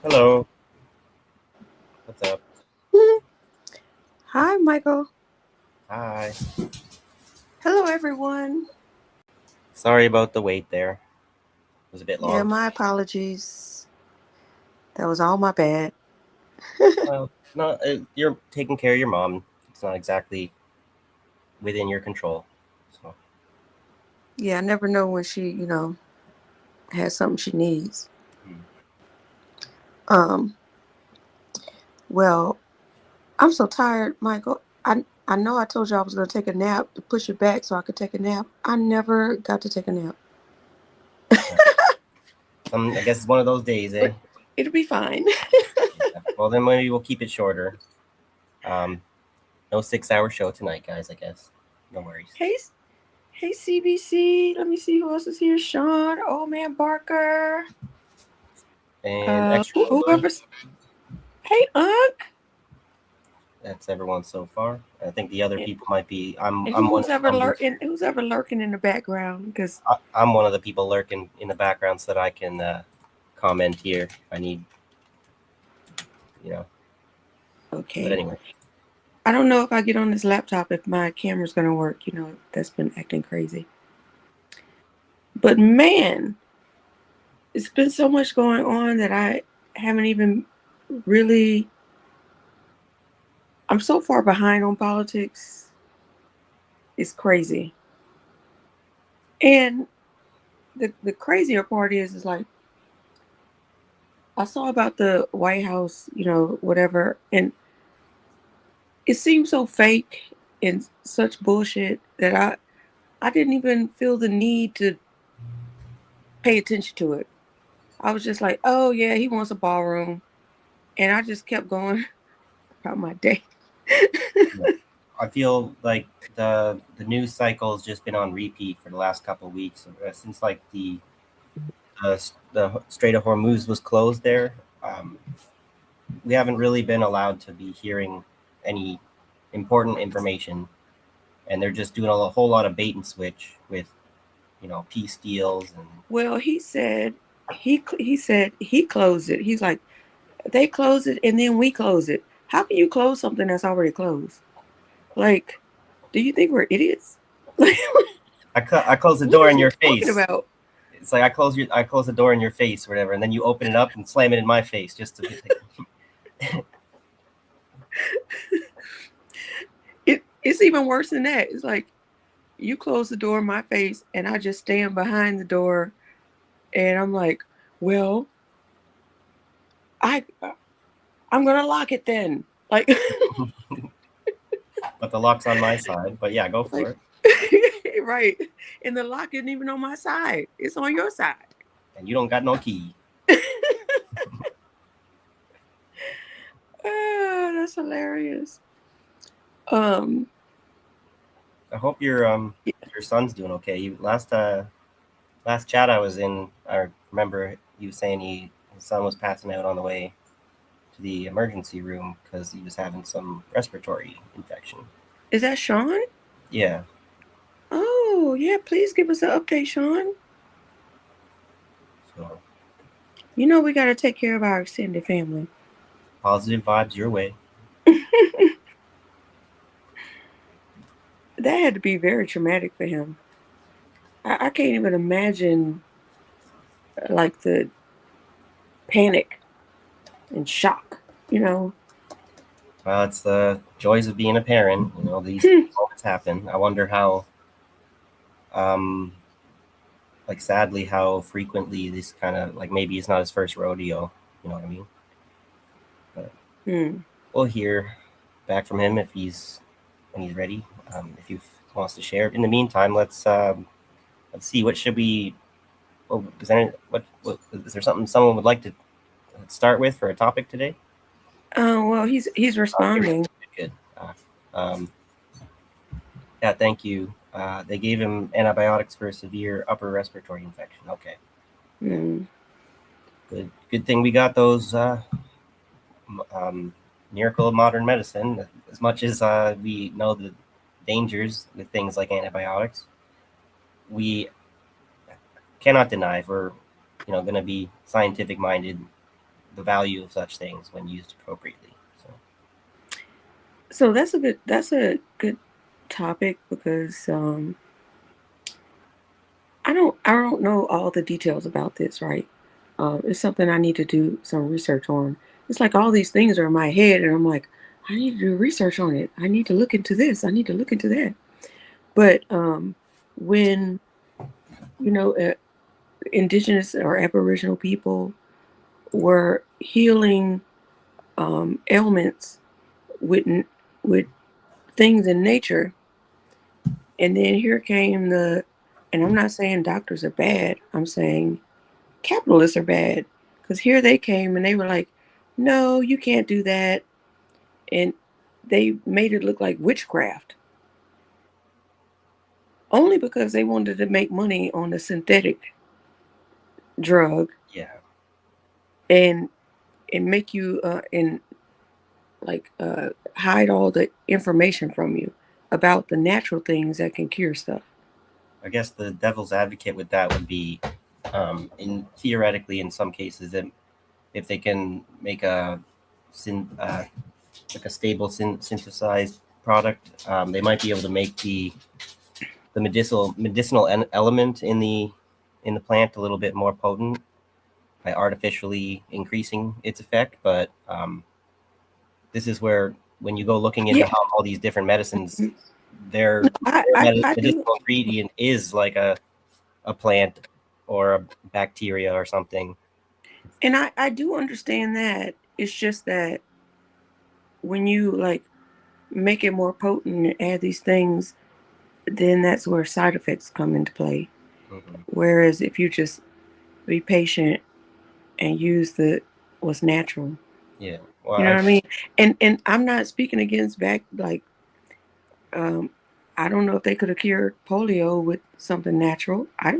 Hello, what's up? Hi, Michael. Hi. Hello, everyone. Sorry about the wait there. It was a bit Yeah, long. my apologies. That was all my bad. Well, no, you're taking care of your mom. It's not exactly within your control. So, Yeah, I never know when she, has something she needs. hmm. Um, well, I'm so tired, Michael. I know I told you I was gonna take a nap to push it back so I could take a nap. I never got to take a nap. Yeah. I guess it's one of those days, eh? But it'll be fine. Yeah. Well, then maybe we'll keep it shorter. Um, no 6 hour show tonight, guys. I guess. No worries. hey, hey, CBC. Let me see who else is here. Sean, Old Man Barker. And extra Ugly. Whoever's. Hey, Unc. That's everyone so far. I think the other people might be. I'm. And I'm one who's of the ever numbers. lurking? Who's ever lurking in the background? Because I'm one of the people lurking in the background so that I can comment here if I need. You know. But okay, anyway. I don't know if I get on this laptop if my camera's gonna work. That's been acting crazy. But man, it's been so much going on that I haven't even really. I'm so far behind on politics. It's crazy. And the crazier part is like I saw about the White House, whatever, and it seems so fake and such bullshit that I didn't even feel the need to pay attention to it. I was just like, oh yeah, he wants a ballroom. And I just kept going about my day. Yeah. I feel like the news cycle has just been on repeat for the last couple of weeks since like the Strait of Hormuz was closed there. Um, we haven't really been allowed to be hearing any important information, and they're just doing a whole lot of bait and switch with peace deals and Well, he said he closed it. He's like, they close it and then we close it. How can you close something that's already closed? Like, do you think we're idiots? Like, I close the what door is in he your talking face. about? It's like I close the door in your face or whatever, and then you open it up and slam it in my face just to be like, It's even worse than that. It's like you close the door in my face and I just stand behind the door and I'm like, well, I I'm gonna lock it then. Like, but the lock's on my side. But yeah, go for like, it. right. And the lock isn't even on my side. It's on your side. And you don't got no key. That's hilarious. Um, I hope your son's doing okay. You last chat I was in, I remember you saying his son was passing out on the way to the emergency room because he was having some respiratory infection. is that Sean? Yeah, Oh, yeah. Please give us an update, Sean. so We got to take care of our extended family. positive vibes your way. That had to be very traumatic for him. I can't even imagine like the panic and shock. You know, Well, it's the joys of being a parent. These Hmm. moments happen. I wonder how, um, like sadly, how frequently this kind of like maybe it's not his first rodeo. You know what I mean? But Hmm. we'll hear back from him if he's when he's ready. If he wants to share. In the meantime, let's see. What should we? Well, what is there something someone would like to start with for a topic today? Oh well, he's Okay, responding. good. Um, yeah, thank you. They gave him antibiotics for a severe upper respiratory infection. Okay, Hmm. good thing we got those miracle of modern medicine. As much as we know the dangers with things like antibiotics, we cannot deny if we're going to be scientific minded the value of such things when used appropriately. So that's a good topic because I don't know all the details about this, right? It's something I need to do some research on. It's like all these things are in my head, and I'm like, I need to do research on it. I need to look into this. I need to look into that. But when you know, indigenous or Aboriginal people were healing ailments with with things in nature, and then here came and I'm not saying doctors are bad. I'm saying capitalists are bad because here they came and they were like, no, you can't do that, and they made it look like witchcraft only because they wanted to make money on the synthetic drug Yeah, and make you and like hide all the information from you about the natural things that can cure stuff. I guess the devil's advocate with that would be, in theoretically, in some cases, if they can make a syn, like a stable synthesized product, they might be able to make the medicinal element in the plant a little bit more potent by artificially increasing its effect. But this is where, when you go looking into Yeah, how all these different medicines, no, their I do, medicinal ingredient is like a plant or a bacteria or something. and I do understand that. It's just that when you like make it more potent and add these things, then that's where side effects come into play. Hmm. Whereas if you just be patient and use the what's natural, Yeah. Well, you know what I mean? And I'm not speaking against back like um I don't know if they could have cured polio with something natural. I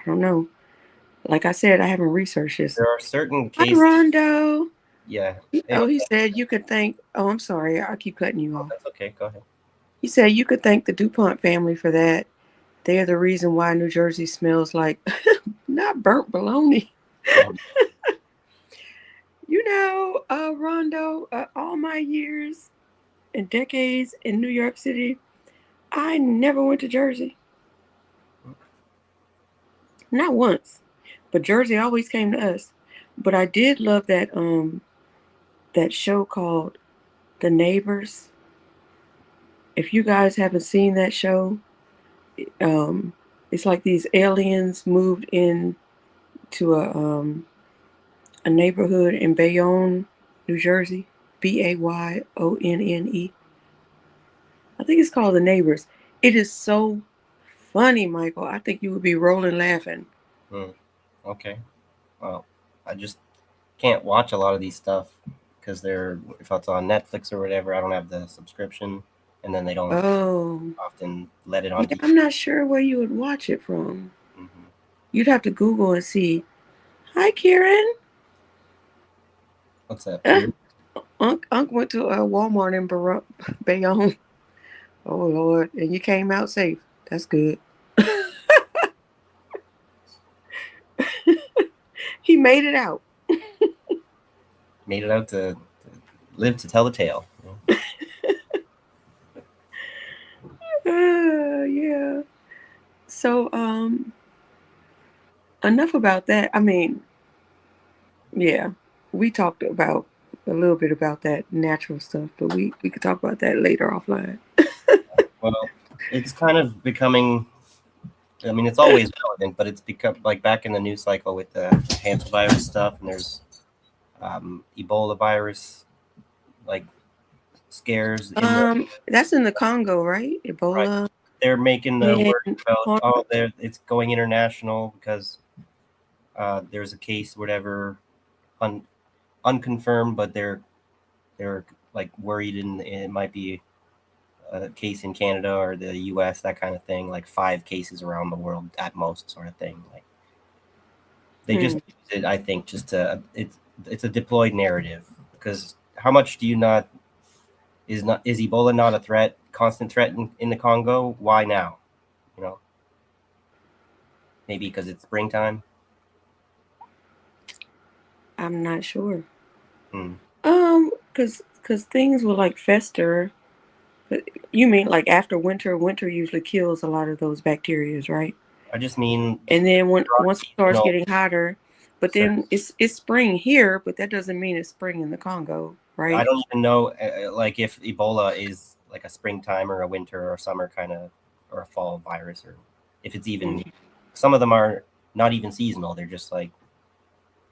don't know. Like I said, I haven't researched this. there are certain Hi, cases. Rondo. Yeah. Hey, Oh, what's he up? said you could thank. Oh, I'm sorry. I keep cutting you Oh, off. that's okay. Go ahead. He said you could thank the DuPont family for that. They're the reason why New Jersey smells like not burnt bologna. Oh, You know, Rondo, all my years and decades in New York City, I never went to Jersey. Not once. But Jersey always came to us. But I did love that show called The Neighbors. If you guys haven't seen that show, um, it's like these aliens moved in to a neighborhood in Bayonne, New Jersey. Bayonne. I think it's called The Neighbors. It is so funny, Michael. I think you would be rolling laughing. hmm. Okay. Well, I just can't watch a lot of these stuff because they're, if it's on Netflix or whatever, I don't have the subscription, and then they don't Oh, often let it on yeah. TV. I'm not sure where you would watch it from. Hmm. You'd have to Google and see. Hi, Kieran. What's up, Uh, Kieran? Unc went to Walmart in Bayonne. Oh Lord, and you came out safe. That's good. He made it out. Made it out to live to tell the tale. You know? Yeah. So enough about that. I mean, yeah, we talked about a little bit about that natural stuff, but we could talk about that later offline. Well, it's kind of becoming. I mean, it's always relevant, but it's become like back in the news cycle with the hantavirus stuff, and there's Ebola virus like scares in the That's in the Congo, right? right. Ebola They're making the and word about, oh, there it's going international because there's a case, whatever, un, unconfirmed, but they're like worried, and it might be a case in Canada or the U.S., that kind of thing. Like 5 cases around the world at most, sort of thing. Like they just hmm. use it, I think, just to it's a deployed narrative because how much do you not is Ebola not a threat, constant threat in the Congo? Why now? You know, maybe because it's springtime. I'm not sure. Hmm. Cause things will like fester. But you mean like after winter? Winter usually kills a lot of those bacterias, right? I just mean And then when they're once it starts seasonal. getting hotter, but Certain, then it's spring here, but that doesn't mean it's spring in the Congo, I right? don't even know like if Ebola is like a springtime or a winter or summer kind of or a fall virus, or if it's even. Mm. Some of them are not even seasonal. They're just like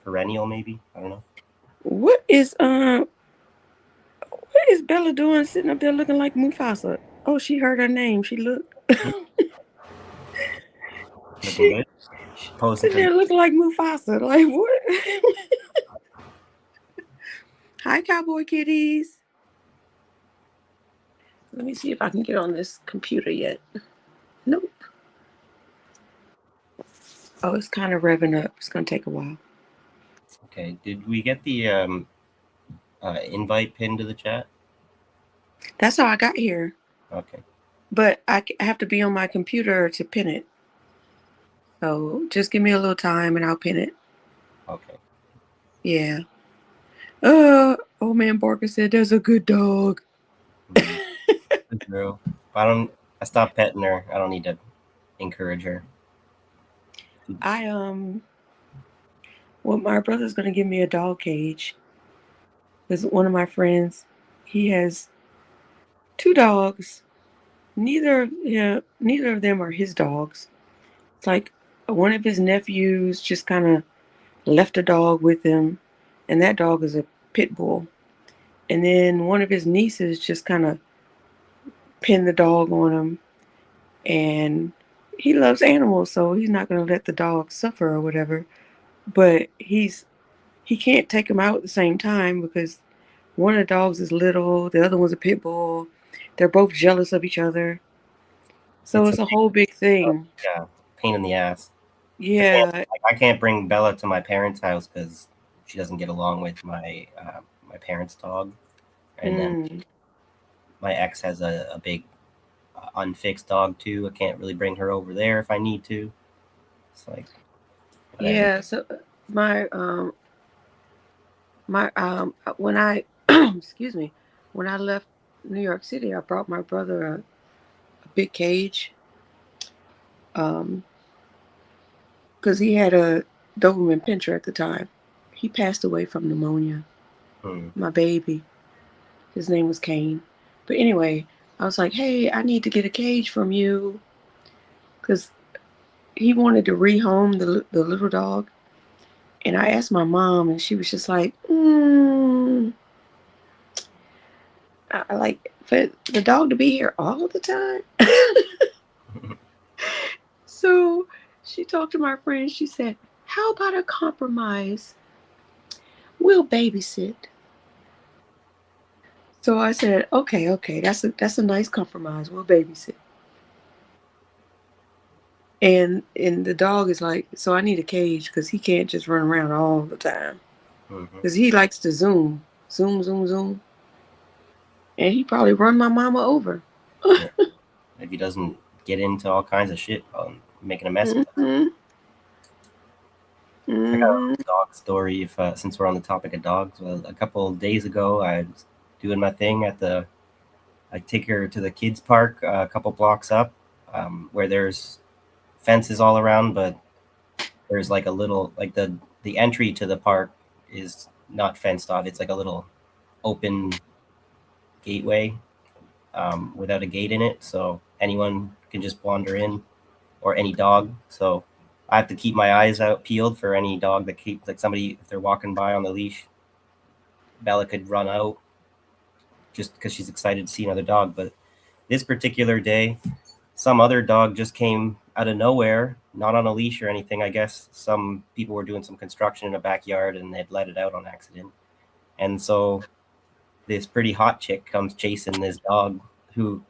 perennial, maybe. I don't know. What is Bella doing sitting up there looking like Mufasa? Oh, she heard her name. She looked. Hmm. Looking she, good. she Posing sitting for the. there looking like Mufasa. Like what? Hi, cowboy kitties. Let me see if I can get on this computer yet. Nope. Oh, it's kind of revving up. It's gonna take a while. Okay. Did we get the invite pinned to the chat? That's how I got here. Okay. But I have to be on my computer to pin it. So just give me a little time and I'll pin it. Okay. Yeah. Old man Barker said there's a good dog. Mm. Good girl. I don't. I stopped petting her. I don't need to encourage her. I well, my brother's gonna give me a dog cage because one of my friends, he has two dogs. Neither of them are his dogs. It's like one of his nephews just kind of left a dog with him, and that dog is a pit bull. And then one of his nieces just kind of pinned the dog on him, and he loves animals, so he's not going to let the dog suffer or whatever. But he can't take them out at the same time because one of the dogs is little, the other one's a pit bull. They're both jealous of each other, so It's a it's a whole big thing. yeah, pain in the ass. Yeah. I can't bring Bella to my parents' house because she doesn't get along with my parents' dog, and then Mm. my ex has a big unfixed dog too. I can't really bring her over there if I need to. It's like whatever. Yeah. So my when I excuse me, when I left New York City, I brought my brother a big cage um because he had a Doberman Pinscher at the time. He passed away from pneumonia. Hmm. My baby, his name was Kane. But anyway, I was like, hey, I need to get a cage from you because he wanted to rehome the little dog. And I asked my mom, and she was just like, I like for the dog to be here all the time. So she talked to my friend. She said, how about a compromise? We'll babysit. So I said, okay, that's a nice compromise. We'll babysit. And the dog is like, so I need a cage because he can't just run around all the time. Hmm. Because he likes to zoom, and he probably run my mama over. Yeah. If he doesn't get into all kinds of shit, making a mess of the house. Hmm. I got a Hmm. dog story. If since we're on the topic of dogs, well, a couple of days ago, I was doing my thing at the. I take her to the kids park a couple blocks up, where there's fences all around, but there's like a little like the entry to the park is not fenced off. It's like a little open gateway without a gate in it, so anyone can just wander in, or any dog. So I have to keep my eyes out peeled for any dog that keeps like somebody if they're walking by on the leash. Bella could run out just because she's excited to see another dog. But this particular day, some other dog just came out of nowhere, not on a leash or anything. I guess some people were doing some construction in a backyard and they'd let it out on accident. And so this pretty hot chick comes chasing this dog who,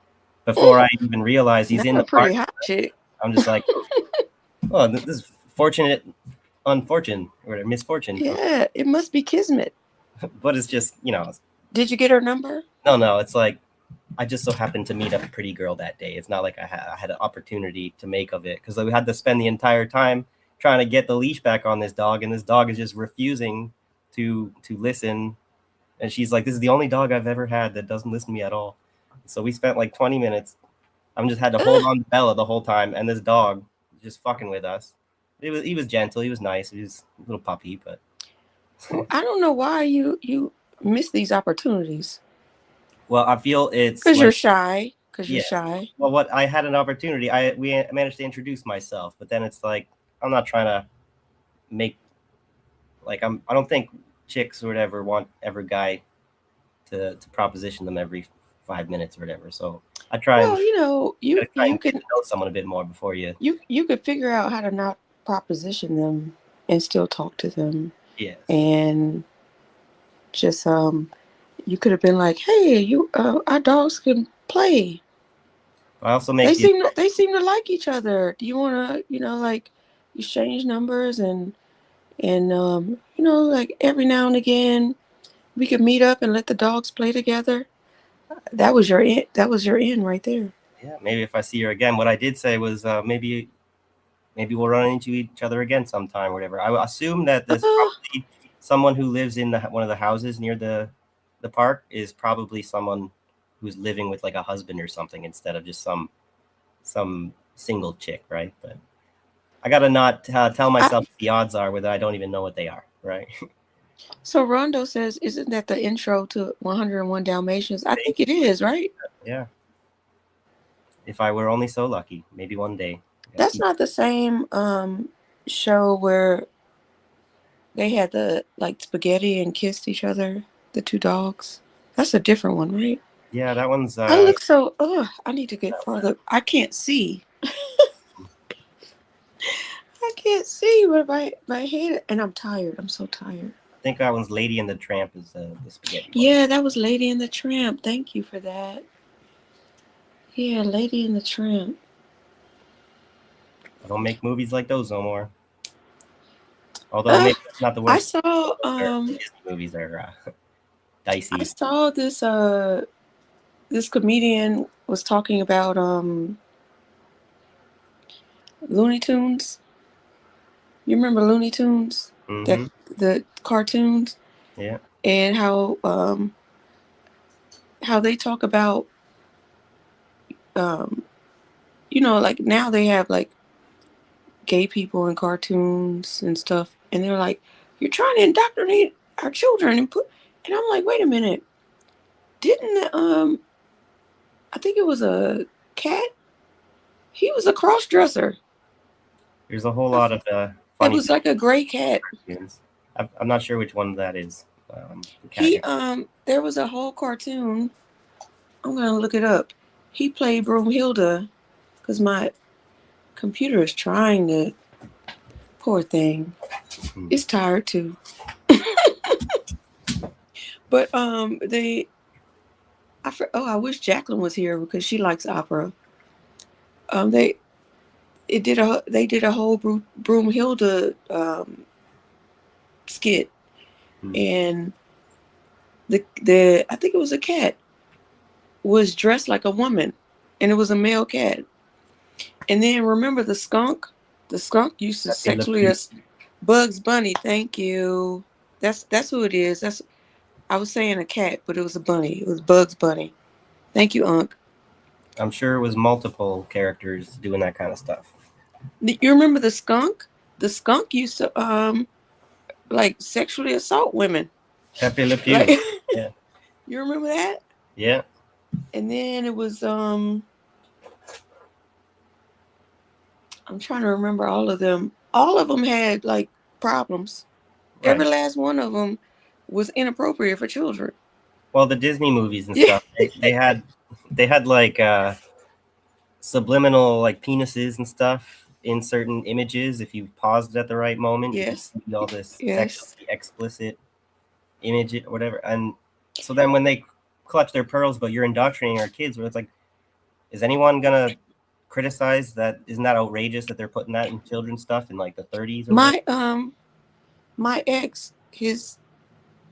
before I even realize he's Not in a the park, pretty hot chick. I'm just like, oh, this is fortunate, unfortunate, or misfortune for, Yeah, it must be kismet. but it's just, Did you get her number? no, it's like, I just so happened to meet a pretty girl that day. It's not like I had an opportunity to make of it because we had to spend the entire time trying to get the leash back on this dog, and this dog is just refusing to listen, and she's like, "This is the only dog I've ever had that doesn't listen to me at all." So we spent like 20 minutes. I'm just had to hold on to Bella the whole time, and this dog just fucking with us. He was gentle, he was nice, he was a little puppy, but Well, I don't know why you miss these opportunities. well, I feel it's Because like you're shy. Because you're yeah. shy. Well, what I had an opportunity, we managed to introduce myself, but then it's like I'm not trying to make like I don't think chicks or whatever want every guy to proposition them every 5 minutes or whatever. So I try and Well, you know, gotta try you and get can to know someone a bit more before you. you could figure out how to not proposition them and still talk to them, Yes. and just you could have been like, hey, you our dogs can play. I also make the They seem to like each other. Do you want to, you know, like exchange numbers and you know, like every now and again we could meet up and let the dogs play together. That was your in, that was your in right there. yeah, maybe if I see her again. What I did say was maybe we'll run into each other again sometime or whatever. I assume that this Uh, probably someone who lives in one of the houses near the park is probably someone who's living with like a husband or something instead of just some single chick, right? But I gotta not tell I, myself what the odds are whether I don't even know what they are, right? so Rondo says, isn't that the intro to 101 Dalmatians? I Thank think it is, right? you. Yeah. If I were only so lucky, maybe one day. Gotta That's keep. not the same show where they had the like spaghetti and kissed each other, the two dogs. That's a different one, right? Yeah, that one's I look so, I need to get that farther. I can't see. I can't see with my head, and I'm tired. I'm so tired. I think that one's Lady and the Tramp is the spaghetti one. Yeah, that was Lady and the Tramp. Thank you for that. Yeah, Lady and the Tramp. I don't make movies like those no more. Although Uh, maybe that's not the I worst. saw Disney movies are I dicey. saw this comedian was talking about Looney Tunes. You remember Looney Tunes? That Mm-hmm. the cartoons Yeah. and how they talk about um you know, like now they have like gay people in cartoons and stuff, and they're like, you're trying to indoctrinate our children and put, and I'm like, wait a minute, didn't I think it was a cat, he was a cross dresser. There's a whole lot of It funny was like a gray cat. cartoons. I'm not sure which one that is. The cat He you're there was a whole cartoon, I'm gonna look it up. He played Broomhilda because my computer is trying to, poor thing, hmm. it's tired too. But they I wish Jacqueline was here because she likes opera. They they did a whole Broomhilda skit, Hmm. and the I think it was a cat was dressed like a woman, and it was a male cat. And then remember the skunk? The skunk used to Pepe Le sexually Pew. Bugs Bunny. Thank you. That's who it is. That's I was saying a cat, but it was a bunny. It was Bugs Bunny. Thank you, Unc. I'm sure it was multiple characters doing that kind of stuff. You remember the skunk? The skunk used to like sexually assault women. Pepe Le Like Pew. Yeah. you remember that? Yeah. And then it was I'm trying to remember all of them. All of them had like problems. Every Right. last one of them was inappropriate for children. Well, the Disney movies and Yeah. stuff, they had like subliminal like penises and stuff in certain images. If you paused at the right moment, you could Yes. see all this sexually Yes. explicit image or whatever. And so then when they clutch their pearls, but you're indoctrinating our kids, where it's like, is anyone gonna criticize that? Isn't that outrageous that they're putting that in children's stuff in like the 30s or whatever? My ex, his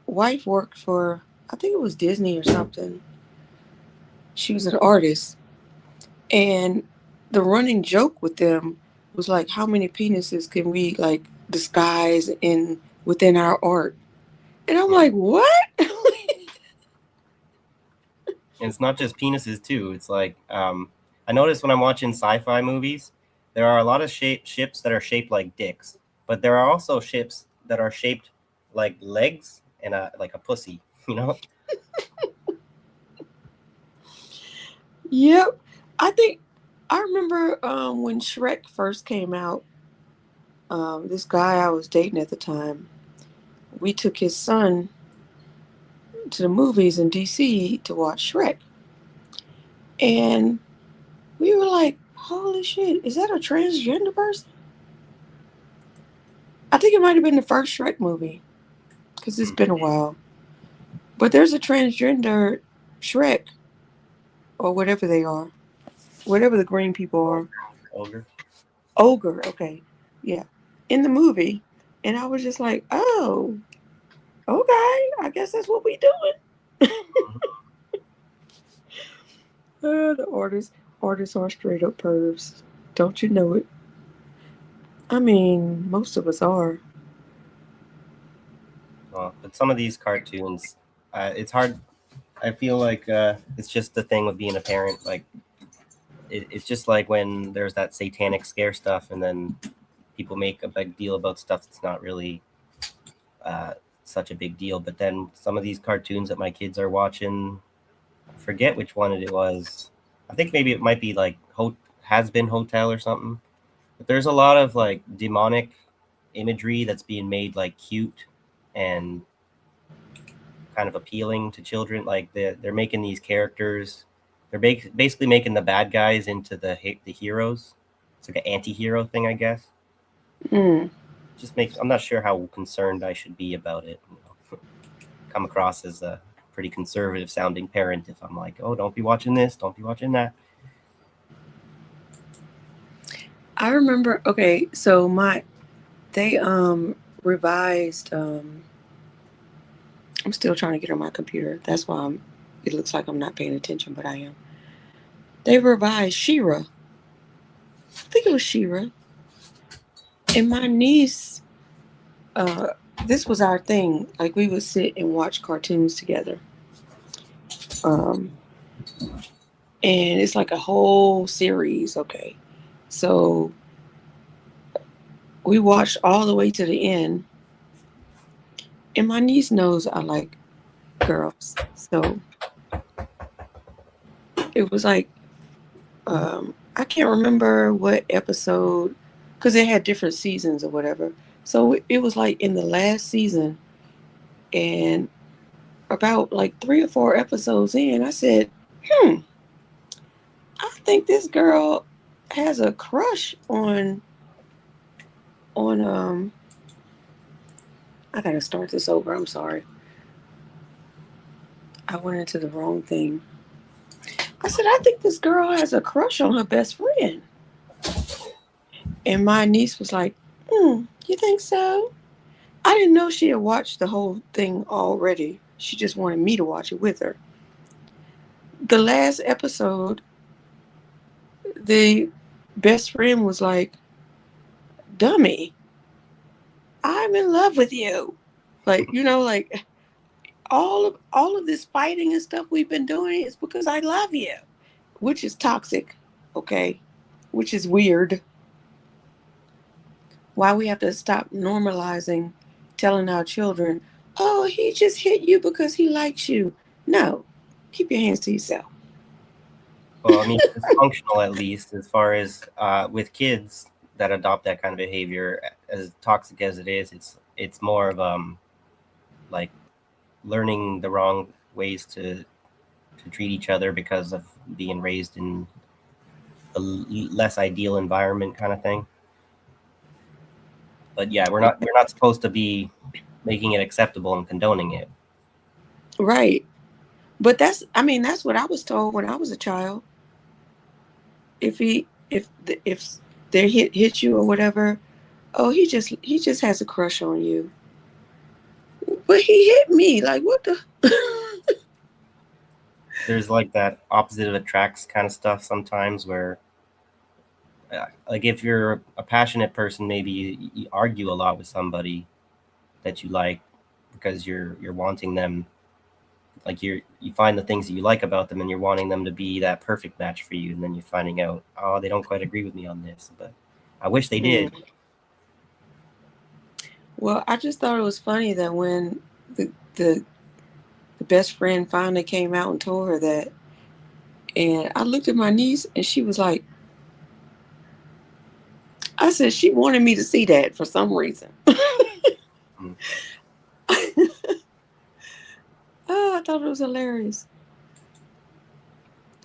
wife worked for, I think it was Disney or something. She was an artist, and the running joke with them was like, how many penises can we like disguise in within our art? And I'm like, what? And it's not just penises too. It's like I notice when I'm watching sci-fi movies, there are a lot of ships that are shaped like dicks, but there are also ships that are shaped like legs and like a pussy. You know? Yep. I think I remember when Shrek first came out, this guy I was dating at the time, we took his son to the movies in DC to watch Shrek. And we were like, holy shit, is that a transgender person? I think it might have been the first Shrek movie because it's been a while. But there's a transgender Shrek or whatever they are, whatever the green people are. Ogre. Ogre, okay. Yeah. In the movie. And I was just like, oh, okay. I guess that's what we doing. The artists are straight up pervs. Don't you know it? I mean, most of us are. But some of these cartoons, it's hard. I feel like it's just the thing with being a parent. Like it's just like when there's that satanic scare stuff, and then people make a big deal about stuff that's not really uh, such a big deal. But then some of these cartoons that my kids are watching, I forget which one it was. I think maybe it might be like Has Been Hotel or something. But there's a lot of like demonic imagery that's being made like cute and kind of appealing to children. Like they're making these characters, they're basically making the bad guys into the heroes. It's like an anti-hero thing, I guess. Mm. Just makes I'm not sure how concerned I should be about it. You know? Come across as a pretty conservative sounding parent if I'm like, oh, don't be watching this, don't be watching that. I remember, okay, so they revised I'm still trying to get on my computer. That's why it looks like I'm not paying attention, but I am. They revised Shira. I think it was Shira. And my niece, uh, this was our thing. Like we would sit and watch cartoons together. Um, and it's like a whole series. Okay, so we watched all the way to the end. And my niece knows I like girls, so it was like I can't remember what episode because they had different seasons or whatever. So it was like in the last season, and about like 3 or 4 episodes in, I said, "Hmm, I think this girl has a crush on." I gotta start this over. I'm sorry. I went into the wrong thing. I said, "I think this girl has a crush on her best friend," and my niece was like, "You think so?" I didn't know she had watched the whole thing already. She just wanted me to watch it with her. The last episode, the best friend was like, "Dummy, I'm in love with you." Like, like all of this fighting and stuff we've been doing is because I love you, which is toxic, okay? Which is weird. Why we have to stop normalizing telling our children, "Oh, he just hit you because he likes you." No. Keep your hands to yourself. Well, I mean, it's functional at least as far as with kids that adopt that kind of behavior. As toxic as it is, it's more of like learning the wrong ways to treat each other because of being raised in a less ideal environment, kind of thing. But yeah, we're not supposed to be making it acceptable and condoning it. Right. But that's what I was told when I was a child. If they hit you or whatever, oh, he just has a crush on you. But he hit me. Like what the There's like that opposite of attracts kind of stuff sometimes where like if you're a passionate person, maybe you argue a lot with somebody that you like, because you're wanting them, like you find the things that you like about them and you're wanting them to be that perfect match for you, and then you're finding out, oh, they don't quite agree with me on this, but I wish they Hmm. did. Well, I just thought it was funny that when the the the best friend finally came out and told her that, and I looked at my niece and she was like, I said she wanted me to see that for some reason. Mm. Oh, I thought it was hilarious.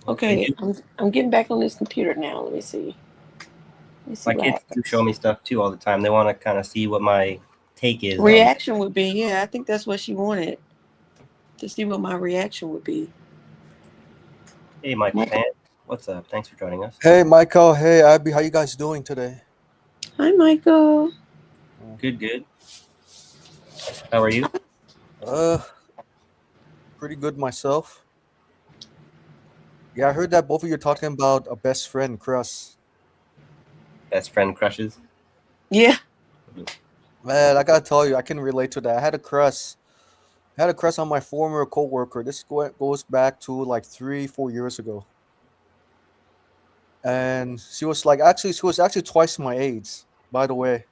Well, they Okay, do. I'm getting back on this computer now. Let me see. Let me see My what kids do show happens. me stuff too all the time. They want to kind of see what my take is on. Reaction would be, yeah, I think that's what she wanted to see what my reaction would be. Hey, Michael Michael. Pan, what's up? Thanks for joining us. Hey Michael, hey Abby, how you guys doing today? Hi, Michael. Mm. Good, good. How are you? Uh, Pretty good myself. Yeah, I heard that both of you are talking about a best friend crush. Best friend crushes. Yeah. Man, I gotta tell you, I can relate to that. I had a crush on my former coworker. Goes back to like 3, 4 years ago, and she was actually twice my age. By the way,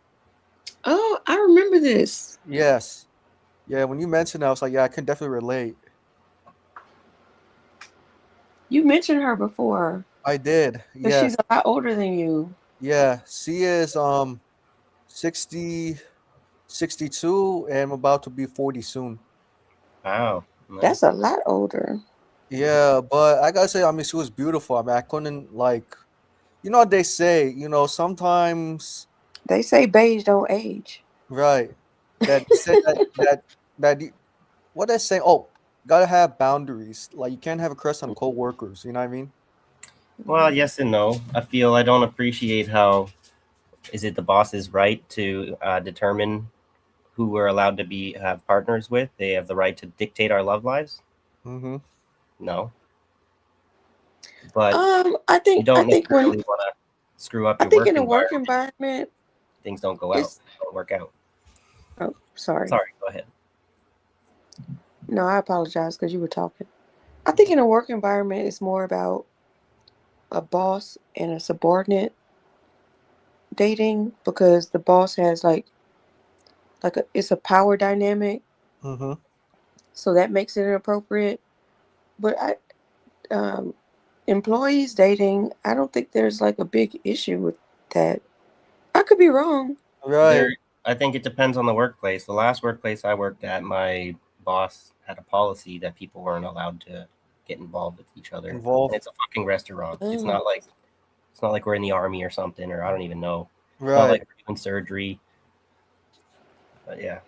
Oh, I remember this. yes, yeah. When you mentioned that, I was like, yeah, I can definitely relate. You mentioned her before I did, because yes, she's a lot older than you. yeah. She is 60, 62, and I'm about to be 40 soon. Wow, That's nice. a lot older. Yeah, but I gotta say, I mean, she was beautiful. I mean, I couldn't like, you know what they say, sometimes, They say beige don't age. right? That they said what they say. Oh, gotta have boundaries. Like you can't have a crush on coworkers. You know what I mean? Well, yes and no. I feel I don't appreciate how is it the boss's right to determine who we're allowed to be have partners with. They have the right to dictate our love lives. Mm-hmm. No, but I you think I don't think when necessarily want to screw up I your think in work a work environment. environment, Things don't go out, it's don't work out. oh sorry. Sorry, go ahead. No, I apologize because you were talking. I think in a work environment, it's more about a boss and a subordinate dating because the boss has it's a power dynamic, Mm-hmm. so that makes it inappropriate. But um, employees dating, I don't think there's like a big issue with that. I could be wrong. There, Right. I think it depends on the workplace. The last workplace I worked at, my boss had a policy that people weren't allowed to get involved with each other. And Involved. it's a fucking restaurant. Mm. It's not like we're in the army or something, or I don't even know. It's not like Right. we're doing surgery. But yeah,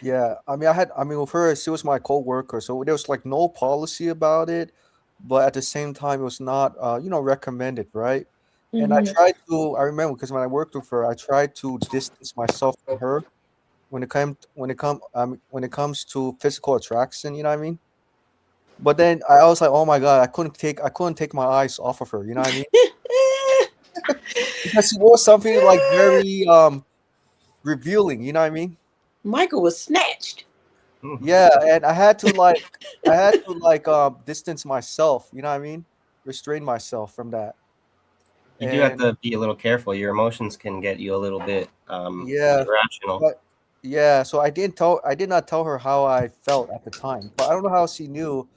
Yeah. I mean, with her, she was my coworker, so there was like no policy about it, but at the same time, it was not, recommended, right? And Hmm. I remember because when I worked with her, I tried to distance myself from her when it comes to physical attraction. You know what I mean? But then I was like, oh my god, I couldn't take my eyes off of her. You know what I mean? Because she wore something like very revealing. You know what I mean? Michael was snatched. Yeah, and I had to like distance myself. You know what I mean? Restrain myself from that. you do have And to be a little careful. Your emotions can get you a little bit yeah, irrational. but yeah, so I did not tell her how I felt at the time, but I don't know how she knew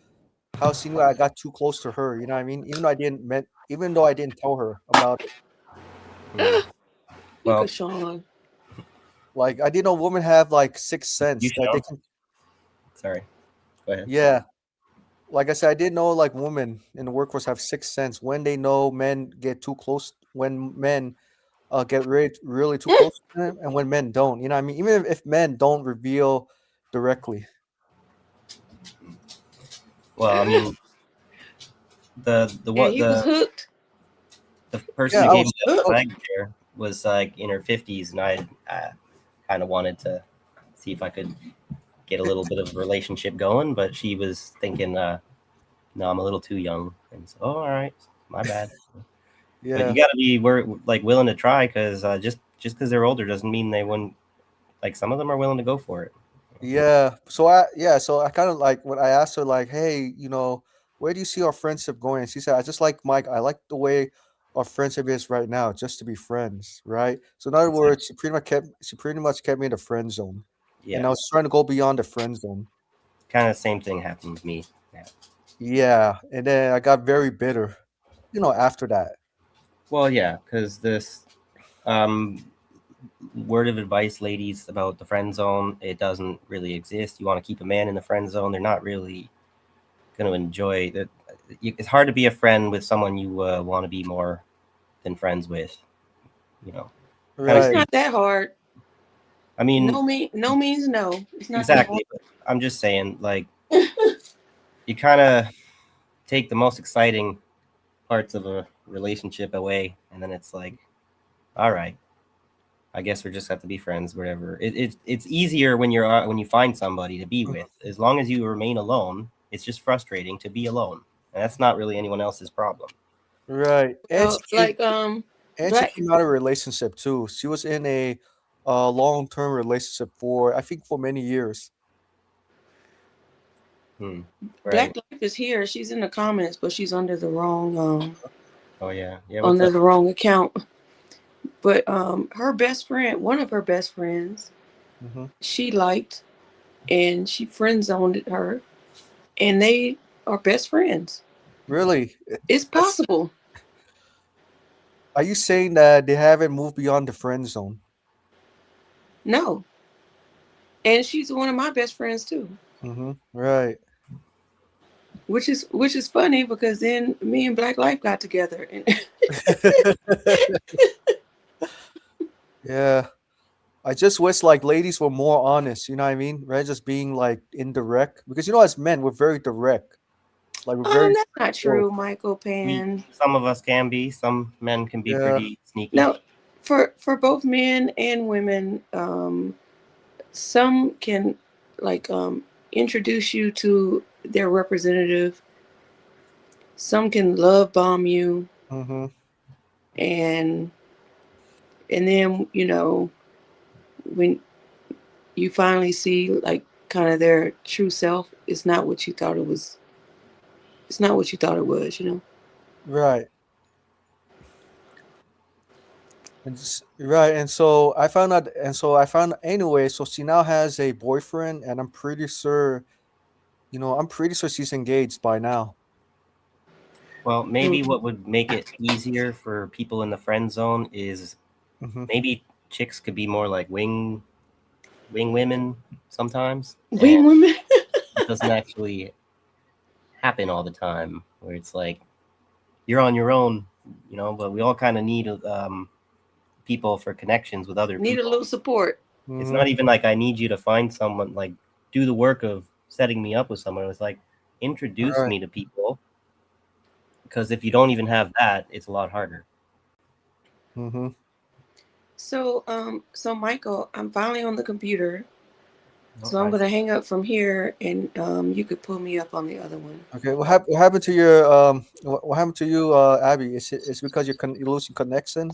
I got too close to her. You know what I mean? Even though I didn't tell her about it. Mm. Look at Well, Sean. Like I didn't know women have like sixth you sense should that they know. can. Sorry, go ahead. Yeah, like I said, I didn't know like women in the workforce have sixth sense when they know men get too close. When men get really too close to them, and when men don't. You know what I mean? Even if men don't reveal directly. Well, I mean, the Yeah, what he was hooked. the person Yeah, who I gave was me the hooked. flag there was like in her 50s, and I kind of wanted to see if I could get a little bit of a relationship going, but she was thinking, no, I'm a little too young, and so, oh, all right, my bad. But you Yeah, got to be like willing to try because just because they're older doesn't mean they wouldn't. Like some of them are willing to go for it. Yeah. So I kind of like when I asked her like, hey, where do you see our friendship going? And she said, I just like Mike. I like the way our friendship is right now, just to be friends, right? So in other Exactly. words, she pretty much kept me in the friend zone, and Yeah, I was trying to go beyond the friend zone. kind of same thing happened with me. Yeah. Yeah, and then I got very bitter, after that. Well, yeah, because this um, word of advice, ladies, about the friend zone, it doesn't really exist. You want to keep a man in the friend zone. They're not really going to enjoy that. It's hard to be a friend with someone you want to be more than friends with. You know, kind of. It's Right. not that hard. I mean, No means no. It's not that hard. exactly. But I'm just saying, like, you kind of take the most exciting parts of a relationship away, and then it's like, all right, I guess we just have to be friends, whatever. It's easier when you find somebody to be with. As long as you remain alone, it's just frustrating to be alone, and that's not really anyone else's problem. Right. And Well, she came like and she black came out of a relationship too. She was in a long-term relationship for I think for many years. Hmm. Black Right. Life is here. She's in the comments, but she's Oh yeah. Yeah. What's under up? the wrong account. But her best friend, one of her best friends, Hmm. she liked and she friend zoned her, and they are best friends. Really? It's That's, possible. are you saying that they haven't moved beyond the friend zone? No, and she's one of my best friends too. Right. Which is funny because then me and Black Life got together, and Yeah. I just wish like ladies were more honest, you know what I mean? Rather just being like indirect. Because as men, we're very direct. Like we're very that's not straightforward. true, Michael We Pan. some of us can be. Some men can be Yeah. pretty sneaky. No, for both men and women, some can like introduce you to their representative. Some can love bomb you, Mm-hmm. and then when you finally see like kind of their true self, it's not what you thought it was. It's not what you thought it was. Right. Right. And so I found anyway, so she now has a boyfriend and I'm pretty sure she's engaged by now. Well, maybe Mm. what would make it easier for people in the friend zone is Hmm. maybe chicks could be more like wing women sometimes, and We women. it doesn't actually happen all the time. Where it's like you're on your own, but we all kind of need people for connections with other Need a people. little support. It's Hmm. not even like I need you to find someone, like do the work of setting me up with someone. It's like introduce Right. me to people, because if you don't even have that, it's a lot harder. Hmm. So Michael, I'm finally on the computer, Oh, so I'm I gonna see. hang up from here, and you could pull me up on the other one. Okay. What happened to your what happened to you, Abby? Is it because you're losing connection?